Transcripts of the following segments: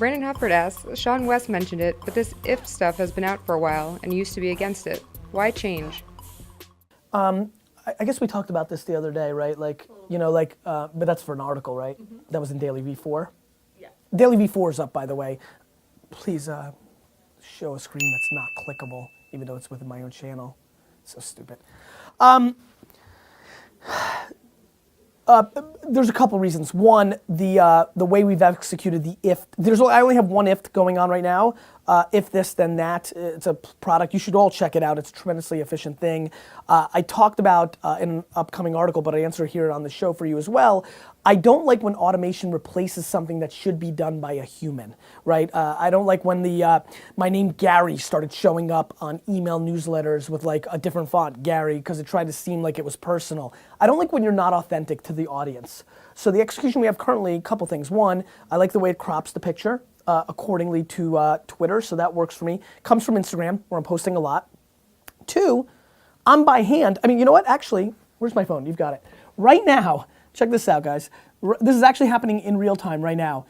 Brandon Hufford asks, Sean West mentioned it, but this if stuff has been out for a while and used to be against it. Why change? I guess we talked about this the other day, right? Like, but that's for an article, right? Mm-hmm. That was in Daily V4? Yeah. Daily V4 is up, by the way. Please show a screen that's not clickable, even though it's within my own channel. So stupid. There's a couple reasons. One, the way we've executed the if. I only have one if going on right now. If this, then that. It's a product. You should all check it out. It's a tremendously efficient thing. I talked about in an upcoming article, but I answer here on the show for you as well. I don't like when automation replaces something that should be done by a human, right? I don't like when my name Gary started showing up on email newsletters with like a different font, Gary, because it tried to seem like it was personal. I don't like when you're not authentic to the audience. So the execution we have currently, a couple things. One, I like the way it crops the picture accordingly to Twitter, so that works for me. Comes from Instagram, where I'm posting a lot. Two, I'm by hand. I mean, you know what? Actually, where's my phone? You've got it. Right now, check this out, guys. This is actually happening in real time right now.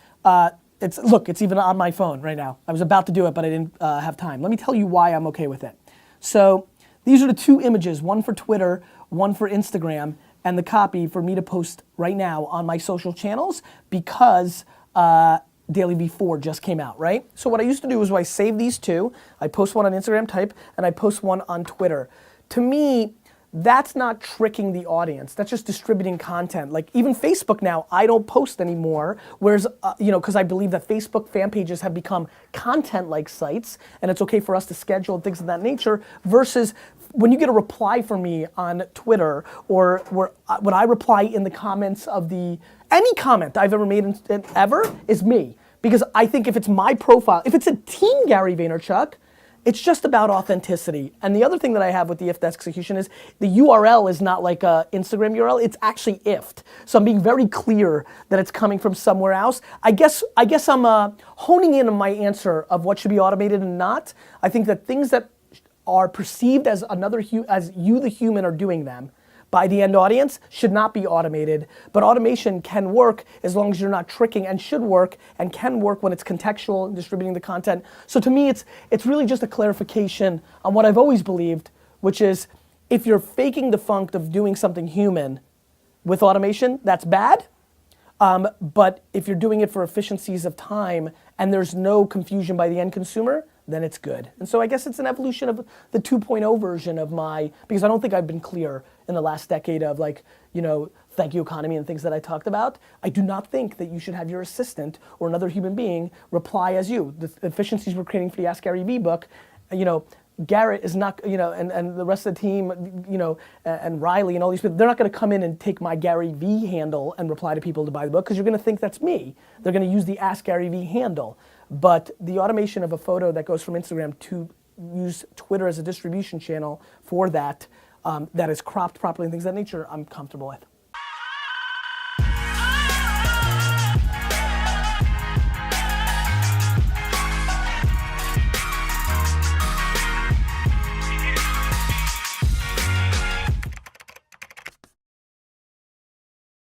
It's even on my phone right now. I was about to do it, but I didn't have time. Let me tell you why I'm okay with it. So these are the two images, one for Twitter, one for Instagram, and the copy for me to post right now on my social channels because Daily V4 just came out, right? So what I used to do is I save these two, I post one on Instagram type, and I post one on Twitter. To me, that's not tricking the audience. That's just distributing content. Like even Facebook now, I don't post anymore. Whereas, because I believe that Facebook fan pages have become content-like sites, and it's okay for us to schedule and things of that nature. Versus when you get a reply from me on Twitter, or when I reply in the comments of any comment I've ever made ever is me. Because I think if it's my profile, if it's a team Gary Vaynerchuk, it's just about authenticity. And the other thing that I have with the if execution is the URL is not like a Instagram URL, it's actually ifed. So I'm being very clear that it's coming from somewhere else. I guess I'm honing in on my answer of what should be automated and not. I think that things that are perceived as as you the human are doing them by the end audience should not be automated, but automation can work as long as you're not tricking, and should work and can work when it's contextual and distributing the content. So to me, it's really just a clarification on what I've always believed, which is if you're faking the funk of doing something human with automation, that's bad. But if you're doing it for efficiencies of time and there's no confusion by the end consumer, then it's good. And so I guess it's an evolution of the 2.0 version of because I don't think I've been clear in the last decade of thank you economy and things that I talked about. I do not think that you should have your assistant or another human being reply as you. The efficiencies we're creating for the Ask Gary Vee book, Garrett is not, and the rest of the team, and Riley and all these people, they're not going to come in and take my Gary Vee handle and reply to people to buy the book because you're going to think that's me. They're going to use the Ask Gary Vee handle. But the automation of a photo that goes from Instagram to use Twitter as a distribution channel for that, that is cropped properly and things of that nature, I'm comfortable with.